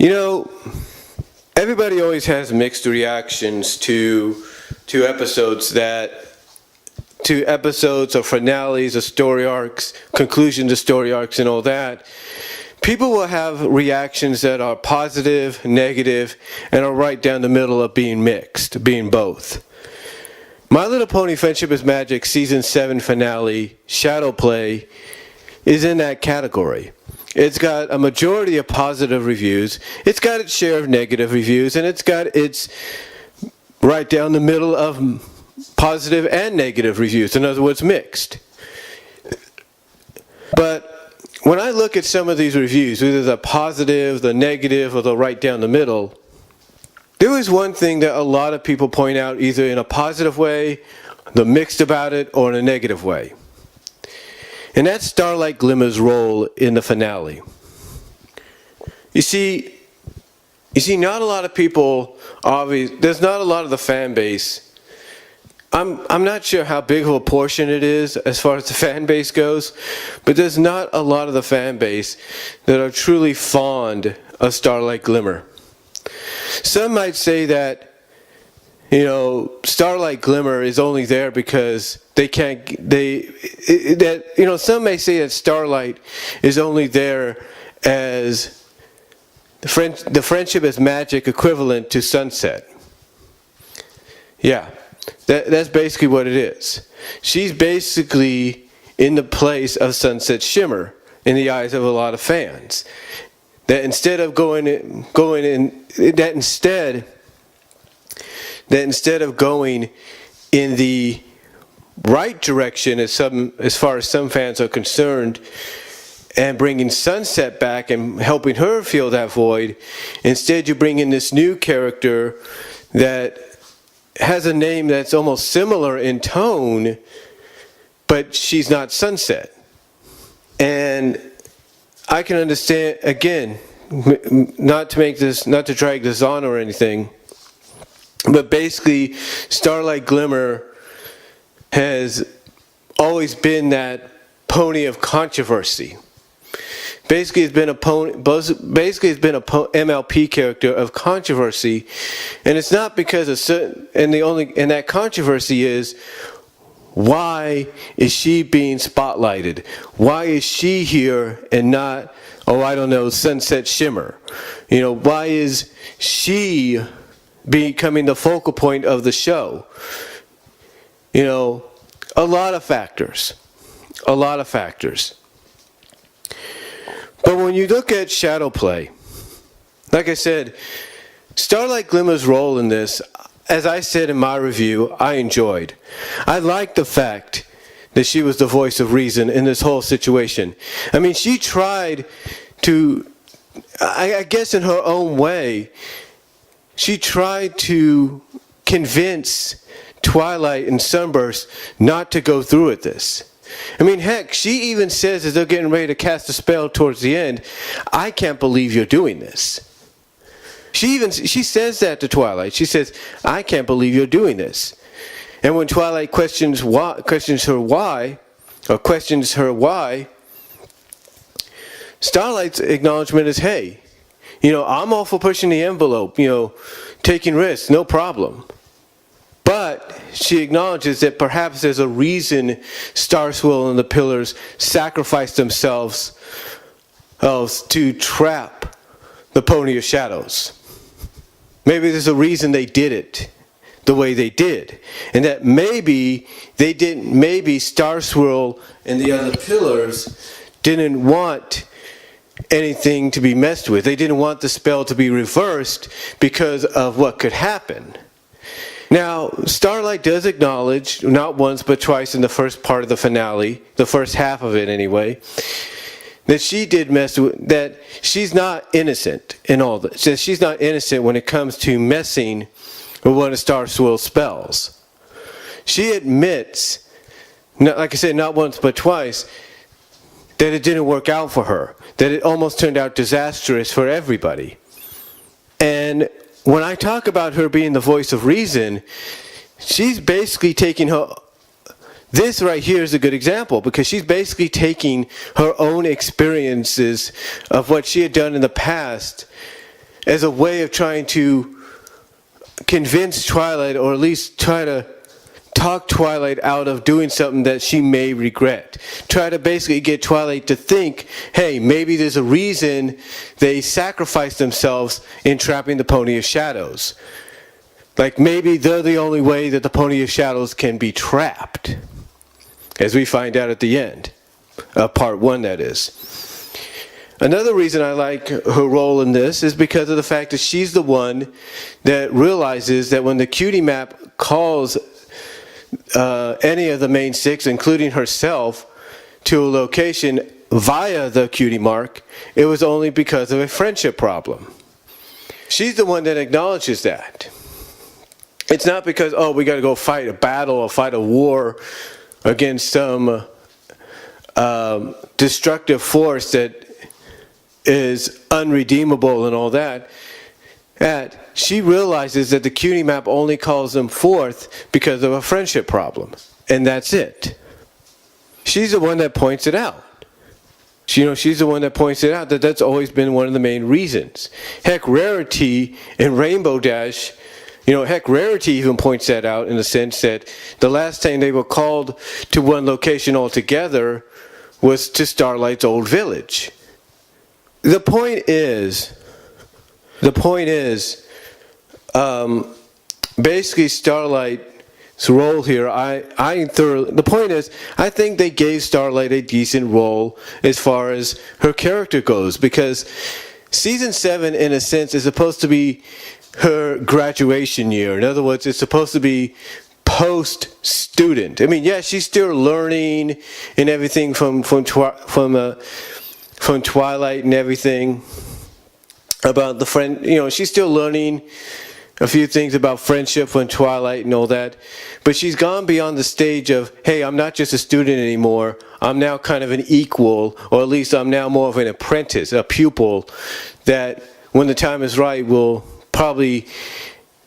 You know, everybody always has mixed reactions to episodes or finales or story arcs, conclusions of story arcs and all that. People will have reactions that are positive, negative, and are right down the middle of being mixed, being both. My Little Pony Friendship is Magic Season 7 finale, Shadow Play, is in that category. It's got a majority of positive reviews, it's got its share of negative reviews, and it's got its right down the middle of positive and negative reviews, in other words, mixed. But when I look at some of these reviews, either the positive, the negative, or the right down the middle, there is one thing that a lot of people point out either in a positive way, the mixed about it, or in a negative way. And that's Starlight Glimmer's role in the finale. You see, not a lot of people, there's not a lot of the fan base. I'm not sure how big of a portion it is as far as the fan base goes, but there's not a lot of the fan base that are truly fond of Starlight Glimmer. Some might say that, Starlight Glimmer is only there because some may say that Starlight is only there as the Friendship is Magic equivalent to Sunset. Yeah, that's basically what it is. She's basically in the place of Sunset Shimmer in the eyes of a lot of fans. That instead of going in the right direction as far as some fans are concerned, and bringing Sunset back and helping her fill that void, instead you bring in this new character that has a name that's almost similar in tone, but she's not Sunset. And I can understand, again, not to drag this on or anything, but basically Starlight Glimmer has always been that pony of controversy. Basically, it's been a MLP character of controversy, and it's not because of certain. And that controversy is, why is she being spotlighted? Why is she here and not, Sunset Shimmer? Why is she becoming the focal point of the show? A lot of factors. But when you look at Shadow Play, like I said, Starlight Glimmer's role in this, as I said in my review, I enjoyed. I liked the fact that she was the voice of reason in this whole situation. I mean, she tried to, I guess in her own way, she tried to convince Twilight and Sunburst not to go through with this. I mean, heck, she even says as they're getting ready to cast a spell towards the end, I can't believe you're doing this. She says that to Twilight. She says, I can't believe you're doing this. And when Twilight questions her why, Starlight's acknowledgement is, hey, I'm all for pushing the envelope, taking risks, no problem. But she acknowledges that perhaps there's a reason Starswirl and the Pillars sacrificed themselves to trap the Pony of Shadows. Maybe there's a reason they did it the way they did. And that maybe Starswirl and the other Pillars didn't want anything to be messed with. They didn't want the spell to be reversed because of what could happen. Now, Starlight does acknowledge, not once but twice in the first part of the finale, the first half of it anyway, that she did mess with, that she's not innocent in all this. That she's not innocent when it comes to messing with one of Starswirl's spells. She admits, like I said, not once but twice, that it didn't work out for her, that it almost turned out disastrous for everybody. And when I talk about her being the voice of reason, she's basically taking her, this right here is a good example, because she's basically taking her own experiences of what she had done in the past as a way of trying to convince Twilight, or at least try to talk Twilight out of doing something that she may regret. Try to basically get Twilight to think, hey, maybe there's a reason they sacrificed themselves in trapping the Pony of Shadows. Like maybe they're the only way that the Pony of Shadows can be trapped, as we find out at the end of part 1, that is. Another reason I like her role in this is because of the fact that she's the one that realizes that when the cutie map calls any of the main 6, including herself, to a location via the cutie mark, it was only because of a friendship problem. She's the one that acknowledges that. It's not because, oh, we got to go fight a battle or fight a war against some destructive force that is unredeemable and all that. She realizes that the cutie map only calls them forth because of a friendship problem. And that's it. She's the one that points it out. She's the one that points it out that that's always been one of the main reasons. Heck, Rarity in Rainbow Dash, Rarity even points that out in the sense that the last time they were called to one location altogether was to Starlight's old village. The point is, basically Starlight's role here, the point is, I think they gave Starlight a decent role as far as her character goes, because season 7, in a sense, is supposed to be her graduation year. In other words, it's supposed to be post-student. I mean, yeah, she's still learning and everything from Twilight and everything about the friend. She's still learning a few things about friendship from Twilight and all that. But she's gone beyond the stage of, hey, I'm not just a student anymore. I'm now kind of an equal, or at least I'm now more of an apprentice, a pupil, that when the time is right will probably,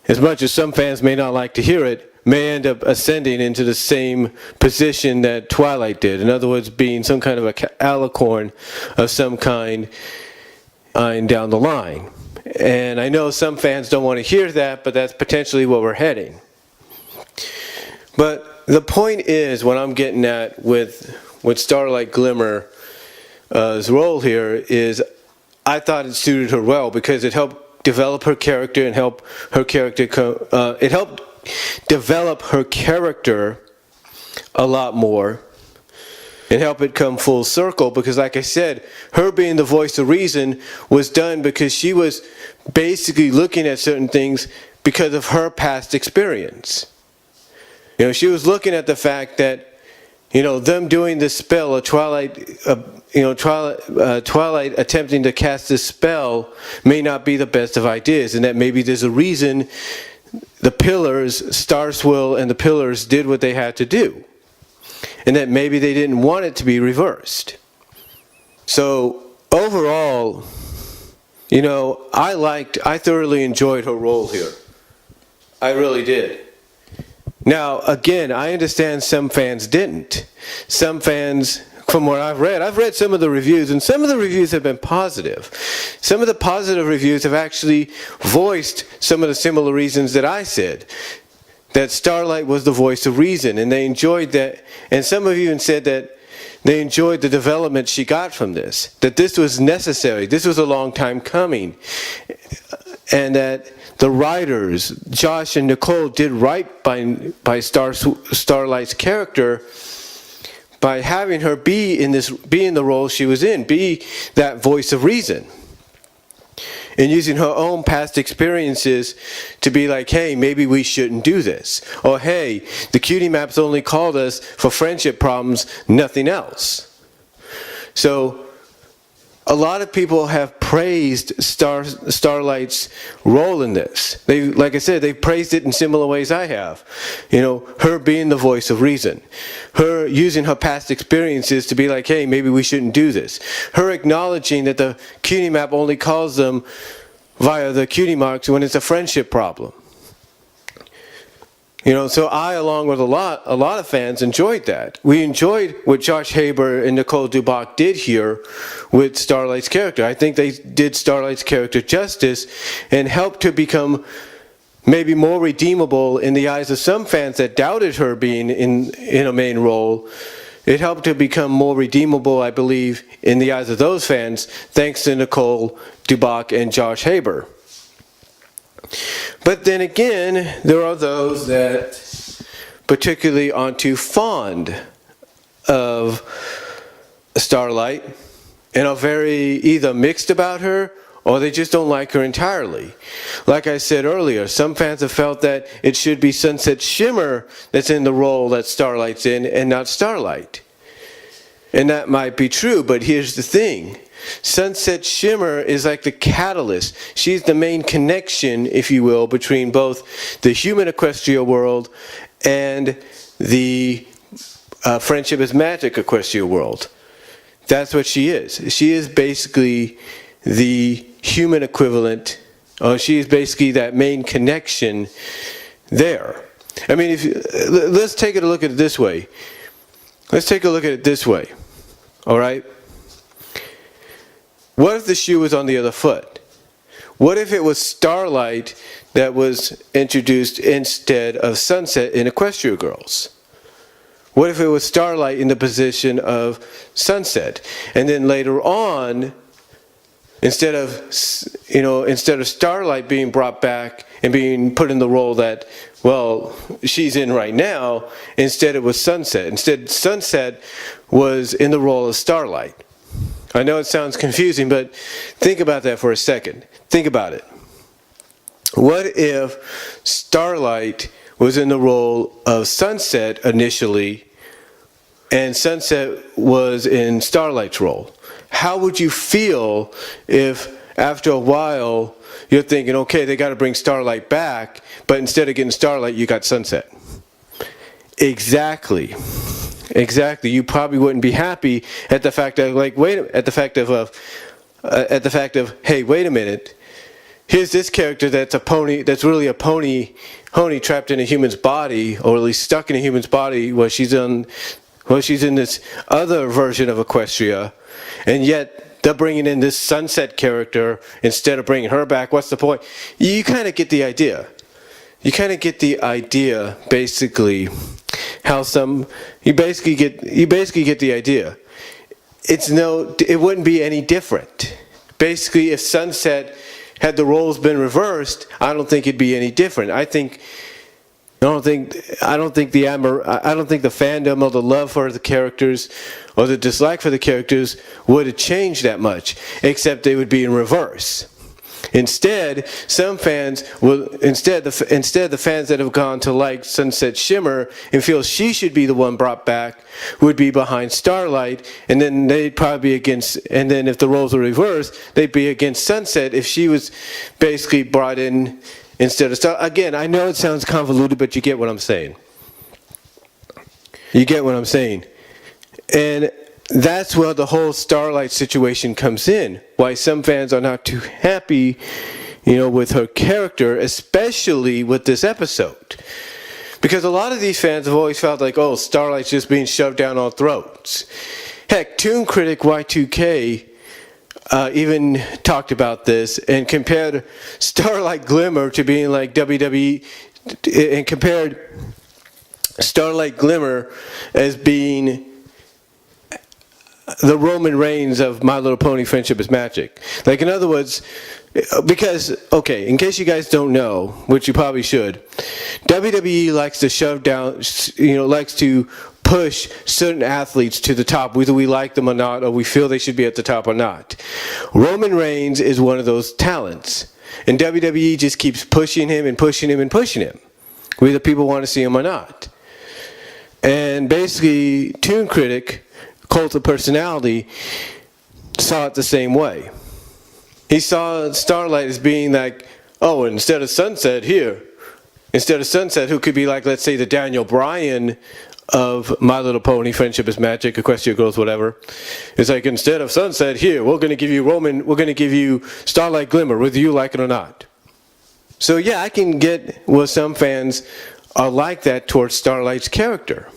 as much as some fans may not like to hear it, may end up ascending into the same position that Twilight did. In other words, being some kind of a alicorn of some kind down the line. And I know some fans don't want to hear that, but that's potentially where we're heading. But the point is, what I'm getting at with Starlight Glimmer's role here is, I thought it suited her well because it helped develop her character and help her character. It helped develop her character a lot more and help it come full circle, because like I said, her being the voice of reason was done because she was basically looking at certain things because of her past experience. She was looking at the fact that them doing this spell, Twilight attempting to cast this spell may not be the best of ideas, and that maybe there's a reason the Pillars, Starswill and the Pillars did what they had to do, and that maybe they didn't want it to be reversed. So overall, I thoroughly enjoyed her role here. I really did. Now, again, I understand some fans didn't. Some fans, from what I've read some of the reviews, and some of the reviews have been positive. Some of the positive reviews have actually voiced some of the similar reasons that I said, that Starlight was the voice of reason, and they enjoyed that. And some of you even said that they enjoyed the development she got from this, that this was necessary, this was a long time coming, and that the writers, Josh and Nicole, did right by Starlight's character by having her be in the role she was in, be that voice of reason, and using her own past experiences to be like, hey, maybe we shouldn't do this, or hey, the cutie maps only called us for friendship problems, nothing else. So a lot of people have praised Starlight's role in this. Like I said, they've praised it in similar ways I have. Her being the voice of reason. Her using her past experiences to be like, hey, maybe we shouldn't do this. Her acknowledging that the cutie map only calls them via the cutie marks when it's a friendship problem. So I, along with a lot of fans, enjoyed that. We enjoyed what Josh Haber and Nicole Dubach did here with Starlight's character. I think they did Starlight's character justice and helped to become maybe more redeemable in the eyes of some fans that doubted her being in a main role. It helped to become more redeemable, I believe, in the eyes of those fans, thanks to Nicole Dubach and Josh Haber. But then again, there are those that particularly aren't too fond of Starlight and are very either mixed about her or they just don't like her entirely. Like I said earlier, some fans have felt that it should be Sunset Shimmer that's in the role that Starlight's in and not Starlight. And that might be true, but here's the thing. Sunset Shimmer is like the catalyst. She's the main connection, if you will, between both the human Equestria world and the Friendship is Magic Equestria world. That's what she is. She is basically the human equivalent. She is basically that main connection there. I mean, let's take a look at it this way. Let's take a look at it this way. All right? What if the shoe was on the other foot? What if it was Starlight that was introduced instead of Sunset in Equestria Girls? What if it was Starlight in the position of Sunset? And then later on, instead of Starlight being brought back and being put in the role that, well, she's in right now, instead it was Sunset. Instead, Sunset was in the role of Starlight. I know it sounds confusing, but think about that for a second. Think about it. What if Starlight was in the role of Sunset initially, and Sunset was in Starlight's role? How would you feel if after a while you're thinking, okay, they got to bring Starlight back, but instead of getting Starlight, you got Sunset? Exactly. You probably wouldn't be happy at the fact of hey, wait a minute. Here's this character that's a pony, that's really a pony trapped in a human's body, or at least stuck in a human's body, while she's in this other version of Equestria, and yet they're bringing in this Sunset character instead of bringing her back. What's the point? You kind of get the idea. Basically, how you basically get the idea. It wouldn't be any different. Basically, if Sunset had the roles been reversed, I don't think it'd be any different. I don't think the fandom or the love for the characters or the dislike for the characters would have changed that much, except they would be in reverse. Instead, the fans that have gone to like Sunset Shimmer and feel she should be the one brought back would be behind Starlight, and then they'd probably be against, and then if the roles were reversed, they'd be against Sunset if she was basically brought in instead of Starlight. Again, I know it sounds convoluted, but you get what I'm saying. And that's where the whole Starlight situation comes in. Why some fans are not too happy, with her character, especially with this episode. Because a lot of these fans have always felt like, oh, Starlight's just being shoved down our throats. Heck, Toon Critic Y2K even talked about this and compared Starlight Glimmer to being like WWE, and compared Starlight Glimmer as being the Roman Reigns of My Little Pony Friendship is Magic. Like, in other words, because, okay, in case you guys don't know, which you probably should, WWE likes to shove down, likes to push certain athletes to the top, whether we like them or not, or we feel they should be at the top or not. Roman Reigns is one of those talents. And WWE just keeps pushing him and pushing him and pushing him, whether people want to see him or not. And basically, Toon Critic, Cult of Personality, saw it the same way. He saw Starlight as being like, oh, instead of Sunset, who could be like, let's say, the Daniel Bryan of My Little Pony Friendship is Magic, Equestria Girls, whatever. It's like, instead of Sunset, here, we're going to give you Starlight Glimmer, whether you like it or not. So yeah, I can get where some fans are like that towards Starlight's character.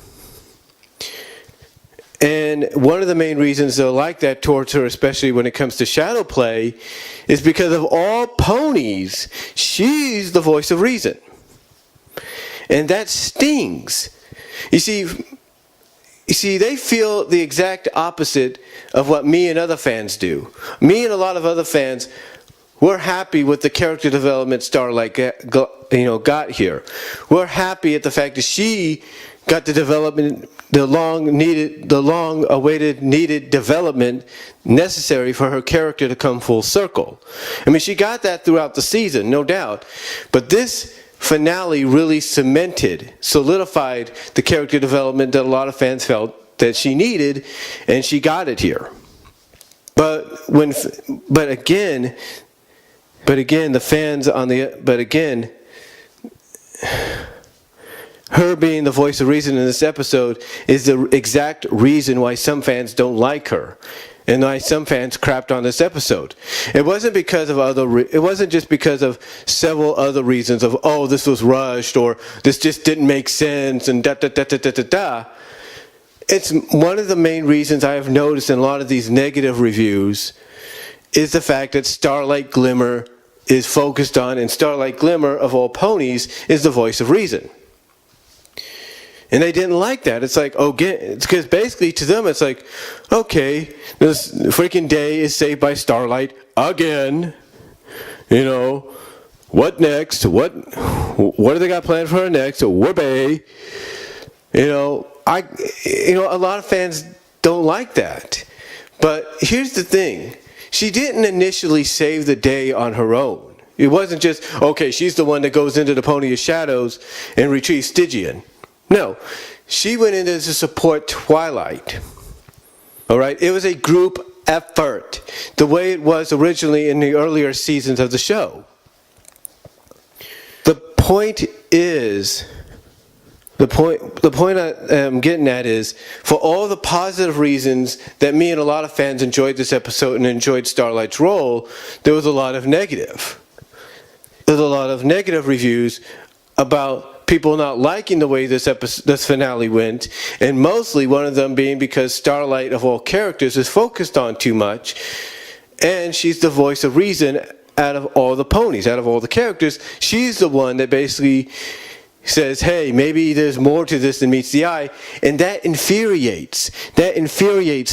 And one of the main reasons they're like that towards her, especially when it comes to shadow play, is because of all ponies, she's the voice of reason. And that stings. You see, they feel the exact opposite of what me and other fans do. Me and a lot of other fans, we're happy with the character development Starlight got here. We're happy at the fact that she got the development, the long-awaited needed development necessary for her character to come full circle. I mean, she got that throughout the season, no doubt. But this finale really solidified the character development that a lot of fans felt that she needed, and she got it here. But again, her being the voice of reason in this episode is the exact reason why some fans don't like her, and why some fans crapped on this episode. It wasn't just because of several other reasons of, oh, this was rushed, or this just didn't make sense, and da. It's one of the main reasons I have noticed in a lot of these negative reviews is the fact that Starlight Glimmer is focused on, and Starlight Glimmer, of all ponies, is the voice of reason. And they didn't like that. It's like, it's because basically to them it's like, okay, this freaking day is saved by Starlight again. What next? What do they got planned for her next? Whoopee. A lot of fans don't like that. But here's the thing. She didn't initially save the day on her own. It wasn't just, okay, she's the one that goes into the Pony of Shadows and retrieves Stygian. No, she went in to support Twilight. All right, it was a group effort, the way it was originally in the earlier seasons of the show. The point I'm getting at is, for all the positive reasons that me and a lot of fans enjoyed this episode and enjoyed Starlight's role, there was a lot of negative. There's a lot of negative reviews about people not liking the way this finale went, and mostly one of them being because Starlight, of all characters, is focused on too much, and she's the voice of reason out of all the ponies, out of all the characters. She's the one that basically says, hey, maybe there's more to this than meets the eye, and that infuriates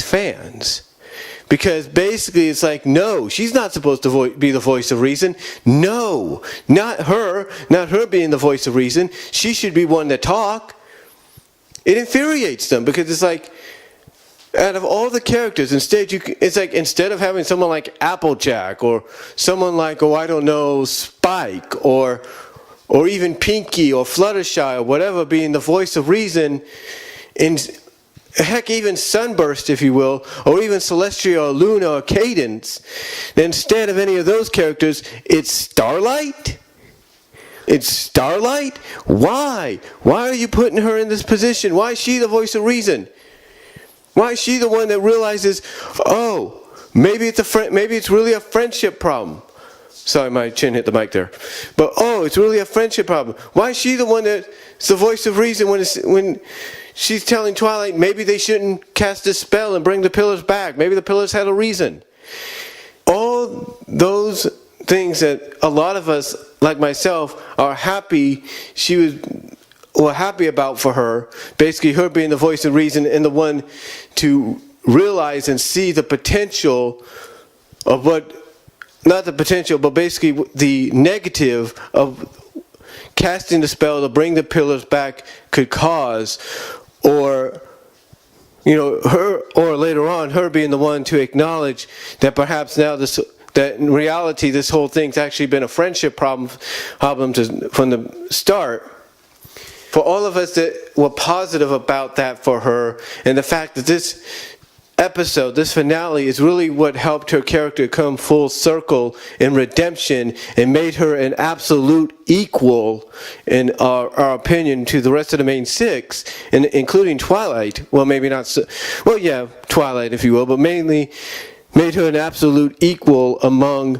fans. Because basically it's like, no, she's not supposed to be the voice of reason. No, not her being the voice of reason. She should be one to talk. It infuriates them because it's like, out of all the characters, instead of having someone like Applejack or someone like, Spike or even Pinky or Fluttershy or whatever being the voice of reason, heck, even Sunburst, if you will, or even Celestia or Luna or Cadence, instead of any of those characters, it's Starlight? It's Starlight? Why? Why are you putting her in this position? Why is she the voice of reason? Why is she the one that realizes, oh, maybe it's really a friendship problem? Sorry, my chin hit the mic there. But, it's really a friendship problem. Why is she the one that's the voice of reason when she's telling Twilight maybe they shouldn't cast a spell and bring the pillars back? Maybe the pillars had a reason. All those things that a lot of us, like myself, are happy happy about for her. Basically, her being the voice of reason and the one to realize and see the potential of not the potential, but basically the negative of casting the spell to bring the pillars back could cause, or her, or later on her being the one to acknowledge that perhaps now that in reality this whole thing's actually been a friendship problem from the start. For all of us that were positive about that for her, and the fact that this episode, this finale, is really what helped her character come full circle in redemption and made her an absolute equal, in our opinion, to the rest of the main six, and including Twilight. Well, maybe not so. Well, yeah, Twilight, if you will, but mainly made her an absolute equal among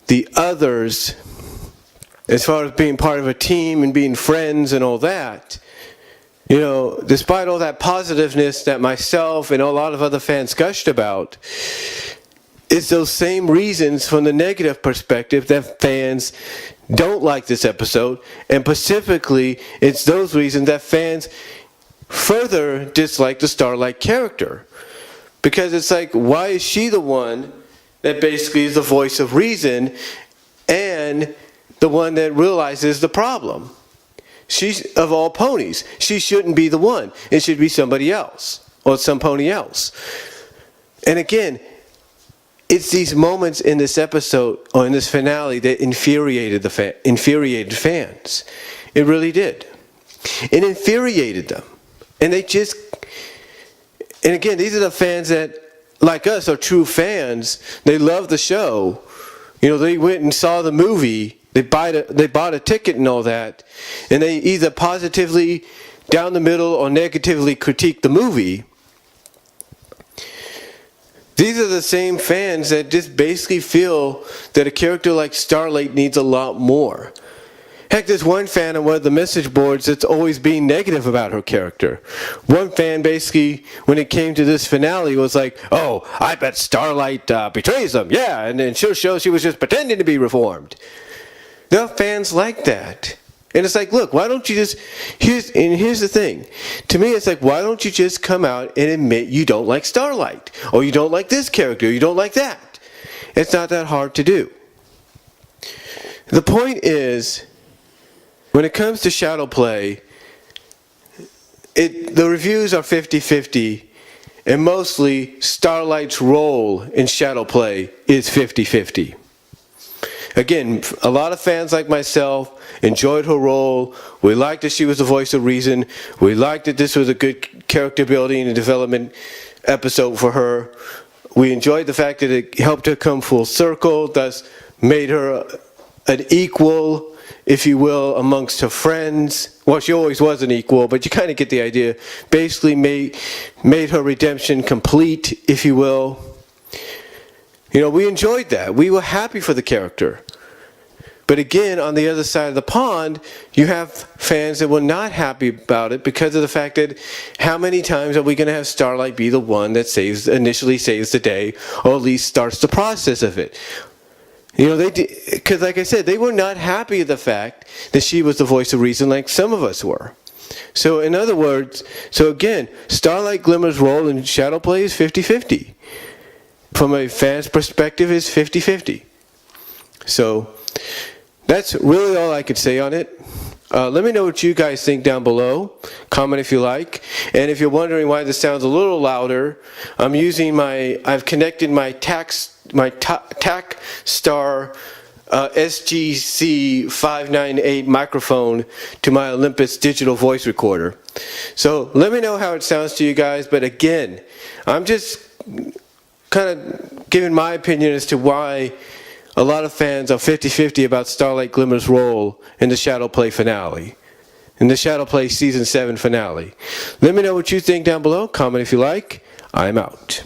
the others as far as being part of a team and being friends and all that, you know, despite all that positiveness that myself and a lot of other fans gushed about, it's those same reasons from the negative perspective that fans don't like this episode, and specifically, it's those reasons that fans further dislike the Starlight character. Because it's like, why is she the one that basically is the voice of reason and the one that realizes the problem? She's, of all ponies, she shouldn't be the one. It should be somebody else or some pony else. And again, it's these moments in this episode or in this finale that infuriated fans. It really did. It infuriated them. And they just, and again, these are the fans that, like us, are true fans. They love the show. You know, they went and saw the movie. They bought a ticket and all that. And they either positively, down the middle, or negatively critique the movie. These are the same fans that just basically feel that a character like Starlight needs a lot more. Heck, there's one fan on one of the message boards that's always being negative about her character. One fan basically, when it came to this finale, was like, oh, I bet Starlight betrays them. Yeah, and then she'll show she was just pretending to be reformed. There are fans like that. And it's like, look, why don't you just, here's the thing. To me, it's like, why don't you just come out and admit you don't like Starlight? Or you don't like this character, or you don't like that. It's not that hard to do. The point is, when it comes to shadow play, the reviews are 50-50, and mostly Starlight's role in shadow play is 50-50. Again, a lot of fans like myself enjoyed her role. We liked that she was the voice of reason. We liked that this was a good character building and development episode for her. We enjoyed the fact that it helped her come full circle, thus made her an equal, if you will, amongst her friends. Well, she always was an equal, but you kind of get the idea. Basically made her redemption complete, if you will. You know, we enjoyed that. We were happy for the character. But again, on the other side of the pond, you have fans that were not happy about it because of the fact that how many times are we going to have Starlight be the one that initially saves the day, or at least starts the process of it? You know, because like I said, they were not happy with the fact that she was the voice of reason like some of us were. So in other words, so again, Starlight Glimmer's role in shadow play is 50-50. From a fan's perspective, is 50-50. So that's really all I could say on it. Let me know what you guys think down below. Comment if you like. And if you're wondering why this sounds a little louder, I've connected my TacStar SGC 598 microphone to my Olympus digital voice recorder. So let me know how it sounds to you guys. But again, I'm just kind of giving my opinion as to why a lot of fans are 50-50 about Starlight Glimmer's role in the Shadow Play finale, in the Shadow Play Season 7 finale. Let me know what you think down below. Comment if you like. I'm out.